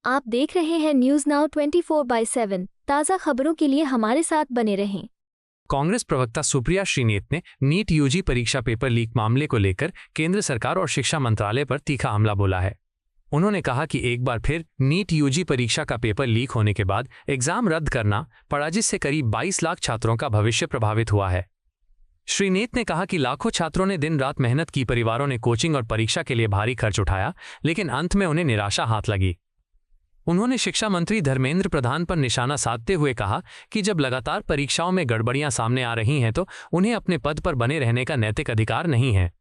आप देख रहे हैं न्यूज नाउ 24/7। ताज़ा खबरों के लिए हमारे साथ बने रहें। कांग्रेस प्रवक्ता सुप्रिया श्रीनेत ने नीट यूजी परीक्षा पेपर लीक मामले को लेकर केंद्र सरकार और शिक्षा मंत्रालय पर तीखा हमला बोला है। उन्होंने कहा कि एक बार फिर नीट यूजी परीक्षा का पेपर लीक होने के बाद एग्जाम रद्द करना पड़ा, जिससे करीब 22 लाख छात्रों का भविष्य प्रभावित हुआ है। श्रीनेत ने कहा कि लाखों छात्रों ने दिन रात मेहनत की, परिवारों ने कोचिंग और परीक्षा के लिए भारी खर्च उठाया, लेकिन अंत में उन्हें निराशा हाथ लगी। उन्होंने शिक्षा मंत्री धर्मेंद्र प्रधान पर निशाना साधते हुए कहा कि जब लगातार परीक्षाओं में गड़बड़ियां सामने आ रही हैं तो उन्हें अपने पद पर बने रहने का नैतिक अधिकार नहीं है।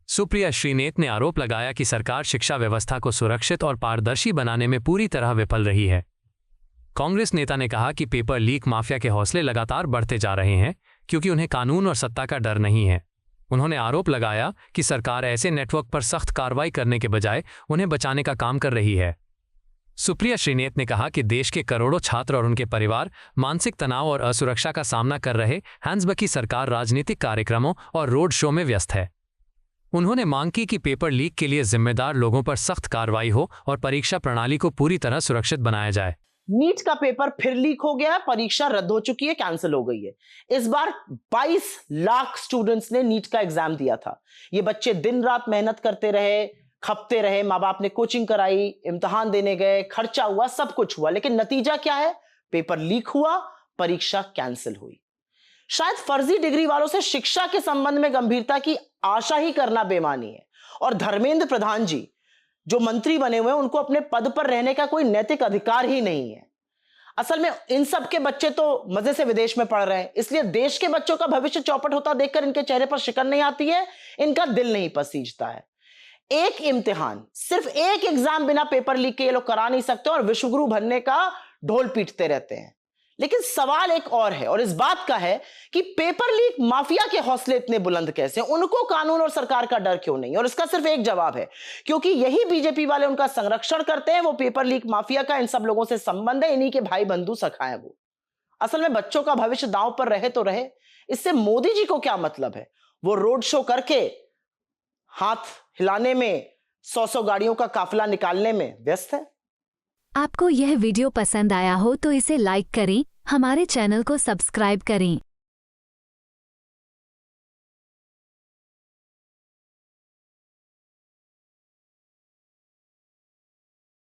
सुप्रिया श्रीनेत ने आरोप लगाया कि सरकार शिक्षा व्यवस्था को सुरक्षित और पारदर्शी बनाने में पूरी तरह विफल रही है। कांग्रेस नेता ने कहा कि पेपर लीक माफिया के हौसले लगातार बढ़ते जा रहे हैं, क्योंकि उन्हें कानून और सत्ता का डर नहीं है। उन्होंने आरोप लगाया कि सरकार ऐसे नेटवर्क पर सख्त कार्रवाई करने के बजाय उन्हें बचाने का काम कर रही है। सुप्रिया श्रीनेत ने कहा कि देश के करोड़ों छात्र और उनके परिवार मानसिक तनाव और असुरक्षा का सामना कर रहे हैं, जबकि सरकार राजनीतिक कार्यक्रमों और रोड शो में व्यस्त है। उन्होंने मांग की कि पेपर लीक के लिए जिम्मेदार लोगों पर सख्त कार्रवाई हो और परीक्षा प्रणाली को पूरी तरह सुरक्षित बनाया जाए। नीट का पेपर फिर लीक हो गया है, परीक्षा रद्द हो चुकी है, कैंसिल हो गई है। इस बार 22 लाख स्टूडेंट्स ने नीट का एग्जाम दिया था। ये बच्चे दिन रात मेहनत करते रहे, खपते रहे, माँ बाप ने कोचिंग कराई, इम्तिहान देने गए, खर्चा हुआ, सब कुछ हुआ, लेकिन नतीजा क्या है? पेपर लीक हुआ, परीक्षा कैंसिल हुई। शायद फर्जी डिग्री वालों से शिक्षा के संबंध में गंभीरता की आशा ही करना बेमानी है। और धर्मेंद्र प्रधान जी जो मंत्री बने हुए हैं, उनको अपने पद पर रहने का कोई नैतिक अधिकार ही नहीं है। असल में इन सब के बच्चे तो मजे से विदेश में पढ़ रहे हैं, इसलिए देश के बच्चों का भविष्य चौपट होता देखकर इनके चेहरे पर शिकन नहीं आती है, इनका दिल नहीं पसीजता है। एक इम्तिहान, सिर्फ एक एग्जाम बिना पेपर लीक के ये लोग करा नहीं सकते और विश्वगुरु बनने का ढोल पीटते रहते हैं। लेकिन सवाल एक और है, और इस बात का है कि पेपर लीक माफिया के हौसले इतने बुलंद कैसे, उनको कानून और सरकार का डर क्यों नहीं? और इसका सिर्फ एक जवाब है, क्योंकि यही बीजेपी वाले उनका संरक्षण करते हैं। वो पेपर लीक माफिया का इन सब लोगों से संबंध है, इन्हीं के भाई बंधु सखा है वो। असल में बच्चों का भविष्य दांव पर रहे तो रहे, इससे मोदी जी को क्या मतलब है? वो रोड शो करके हाथ हिलाने में, 100 गाड़ियों का काफिला निकालने में व्यस्त है। आपको यह वीडियो पसंद आया हो तो इसे लाइक करें, हमारे चैनल को सब्सक्राइब करें।